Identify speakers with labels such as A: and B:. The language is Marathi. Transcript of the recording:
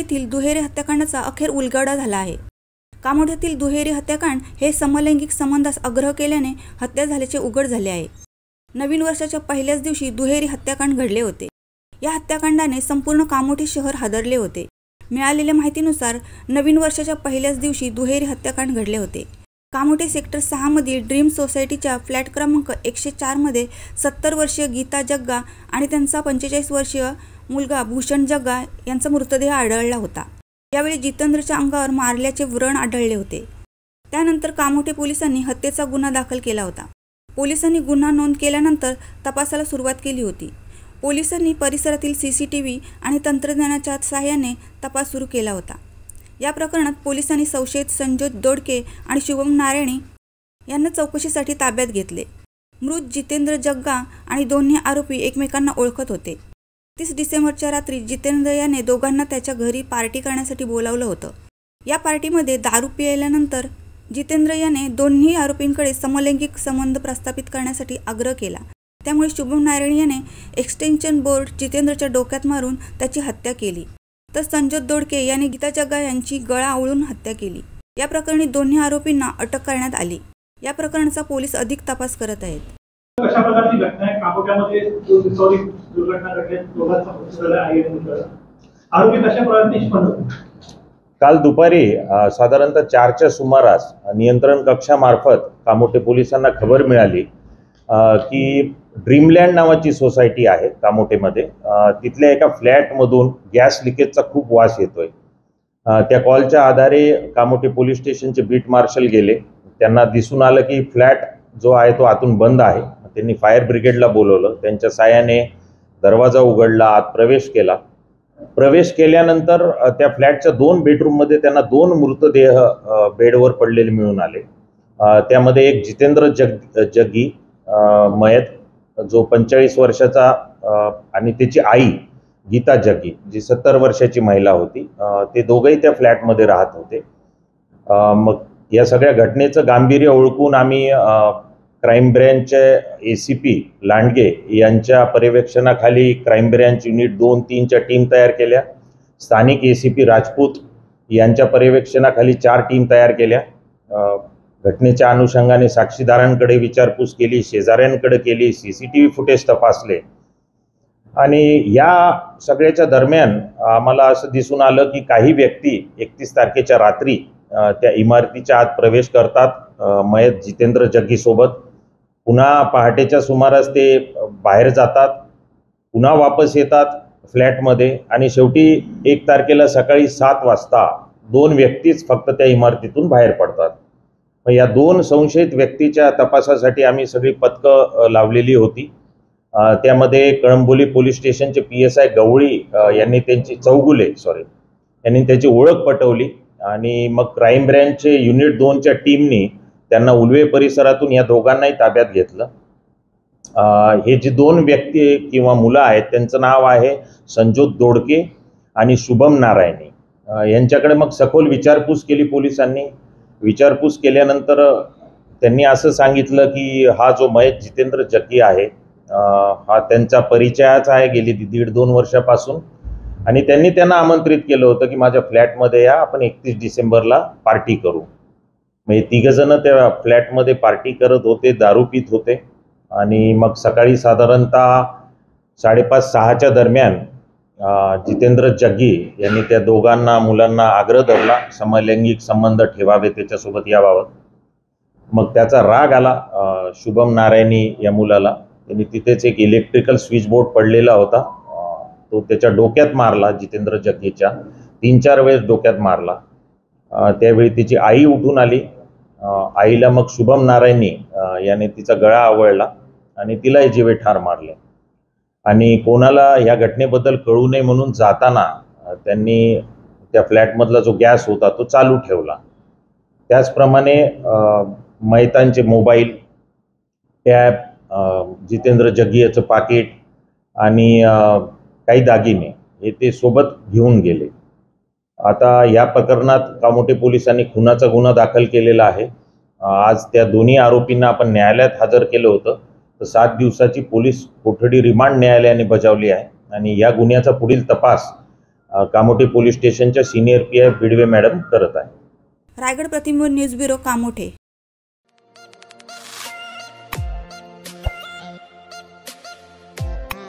A: येथील दुहेरी हत्याकांडाचा अखेर उलगडा झाला आहे। कामोठे येथील दुहेरी हत्याकांड हे समलैंगिक संबंधास आग्रह केल्याने हत्या झाल्याचे उघड झाले आहे। नवीन वर्षाच्या पहिल्याच दिवशी दुहेरी हत्याकांड घडले होते। या हत्याकांडाने संपूर्ण कामोठे शहर हादरले होते। मिळालेल्या माहितीनुसार नवीन वर्षाच्या पहिल्याच दिवशी दुहेरी हत्याकांड घडले होते। कामोठे सेक्टर 6 मधील ड्रीम सोसायटीच्या फ्लॅट क्रमांक 104 मध्ये 70 वर्षीय गीता जग्गा आणि त्यांचा 45 वर्षीय मुलगा भूषण जग्गा यांचा मृतदेह आढळला होता। यावेळी जितेंद्रच्या अंगावर मारल्याचे व्रण आढळले होते। त्यानंतर कामोठे पोलिसांनी हत्येचा गुन्हा दाखल केला होता। पोलिसांनी गुन्हा नोंद केल्यानंतर तपासाला सुरुवात केली होती। पोलिसांनी परिसरातील CCTV आणि तंत्रज्ञानाच्या सहाय्याने तपास सुरू केला होता। या प्रकरणात पोलिसांनी संशयित संजोत दोडके आणि शुभम नारायणी यांना चौकशीसाठी ताब्यात घेतले। मृत जितेंद्र जग्गा आणि दोन्ही आरोपी एकमेकांना ओळखत होते। 30 डिसेंबरच्या रात्री जितेंद्र याने दोघांना त्याच्या घरी पार्टी करण्यासाठी बोलावलं होतं। या पार्टीमध्ये दारू पिल्यानंतर जितेंद्र याने दोन्ही आरोपींकडे समलैंगिक संबंध प्रस्थापित करण्यासाठी आग्रह केला। त्यामुळे शुभम नारायण याने एक्सटेन्शन बोर्ड जितेंद्रच्या डोक्यात मारून त्याची हत्या केली, तर संजोत दोडके याने गीता जग्गा यांची गळा आवळून हत्या केली। या प्रकरणी दोन्ही आरोपींना अटक करण्यात आली। या प्रकरणाचा पोलीस अधिक तपास करत आहेत।
B: कशा प्रकारची घटना आहे? कामोठ्यामध्ये दुर्घटना घडली, दोघांचा मृत्यू झाला आहे। आरोपी कशा प्रकारे निष्पन्न होते?
C: काल दुपारी साधारणतः 4च्या सुमारास नियंत्रण कक्षामार्फत कामोठे पोलिसांना खबर मिळाली की ड्रीमलँड नावाची सोसायटी आहे कामोठेमध्ये, तिथल्या एका फ्लॅटमधून गॅस लिकेजचा खूप वास येतोय। त्या कॉलच्या आधारे कामोठे पोलीस स्टेशनचे बीट मार्शल गेले। त्यांना दिसून आलं की फ्लॅट जो आहे तो आतून बंद आहे। त्यांनी फायर ब्रिगेडला बोलवलं। त्यांच्या साहाय्याने दरवाजा उघडला, आत प्रवेश केला। प्रवेश केल्यानंतर त्या फ्लॅटच्या 2 बेडरूममध्ये त्यांना 2 मृतदेह बेडवर पडलेले मिळून आले। त्यामध्ये एक जितेंद्र जग्गी मयत जो 45 वर्षाचा आणि त्याची आई गीता जग्गी जी 70 वर्षाची महिला होती। ते दोघेही त्या फ्लॅटमध्ये राहत होते। मग या सगळ्या घटनेचं गांभीर्य ओळखून आम्ही क्राईम ब्रँचचे ACP लांडगे यांच्या पर्यवेक्षणाखाली क्राईम ब्रँच युनिट 2-3च्या टीम तयार केल्या। स्थानिक ACP राजपूत यांच्या पर्यवेक्षणाखाली 4 टीम तयार केल्या। घटनेच्या अनुषंगाने साक्षीदारांकडे विचारपूस केली, शेजाऱ्यांकडे केली, CCTV फुटेज तपासले आणि या सगळ्याच्या दरम्यान आम्हाला असं दिसून आलं की काही व्यक्ती 31 तारखेच्या रात्री त्या इमारतीच्या आत प्रवेश करतात मयत जितेंद्र जग्गी सोबत। पुन्हा पहाटेच्या सुमारास ते बाहेर जातात, पुन्हा वापस येतात फ्लॅटमध्ये आणि शेवटी 1 तारखेला सकाळी 7 वाजता 2 व्यक्तीच फक्त त्या इमारतीतून बाहेर पडतात। या 2 संशयित व्यक्तीच्या तपासासाठी आम्ही सगळी पथकं लावलेली होती। त्यामध्ये कळंबोली पोलीस स्टेशनचे PSI गवळी यांनी त्याची ओळख पटवली आणि मग क्राईम ब्रँचचे युनिट 2च्या टीमनी त्यांना उल्वे परिसरातून या दोघांनाही ताब्यात घेतलं। हे जे 2 व्यक्ती किंवा मुलं आहेत त्यांचं नाव आहे संजोत दोडके आणि शुभम नारायणी। यांच्याकडे मग सखोल विचारपूस केली पोलिसांनी। विचारपूस केल्यानंतर त्यांनी असं सांगितलं की हा जो मयत जितेंद्र जग्गी आहे हा त्यांचा परिचयाचा आहे गेली 1.5-2 वर्षापासून आणि त्यांनी त्यांना आमंत्रित केलं होतं की माझ्या फ्लॅटमध्ये या, आपण 31 डिसेंबरला पार्टी करू। म्हणजे 3 जण त्या फ्लॅटमध्ये पार्टी करत होते, दारू पित होते आणि मग सकाळी साधारणतः 5:30-6च्या दरम्यान जितेंद्र जग्गी यांनी त्या दोघांना मुलांना आग्रह धरला समलैंगिक संबंध ठेवावे त्याच्यासोबत याबाबत। मग त्याचा राग आला शुभम नारायणी या मुलाला। त्यांनी तिथेच एक इलेक्ट्रिकल स्विच बोर्ड पडलेला होता, तो त्याच्या डोक्यात मारला। जितेंद्र जग्गीच्या 3-4 वेळेस डोक्यात मारला। त्यावेळी तिची आई उठून आली। आईला मग शुभम नारायणी याने तिचा गळा आवळला आणि तिलाही जीवे ठार मारले आणि कोणाला या घटनेबद्दल कळू नये म्हणून जाताना त्यांनी त्या फ्लॅटमधला जो गॅस होता तो चालू ठेवला। त्याचप्रमाणे मयतांचे मोबाईल, टॅब, जितेंद्र जग्गी याचं पाकिट आणि काही दागिने हे ते सोबत घेऊन गेले। आता या प्रकरणात कामोठे पोलिसांनी खुनाचा गुन्हा दाखल केलेला आहे। आज त्या दोन्ही आरोपींना आपण न्यायालयात हजर केलं होतं, तर 7 दिवसाची पोलीस कोठडी रिमांड न्यायालयाने बजावली आहे आणि या गुन्ह्याचा पुढील तपास कामोठे पोलीस स्टेशनच्या सिनियर PI बिडवे मॅडम करत आहे.
A: रायगड प्रतिबिंब न्यूज ब्युरो कामोठे.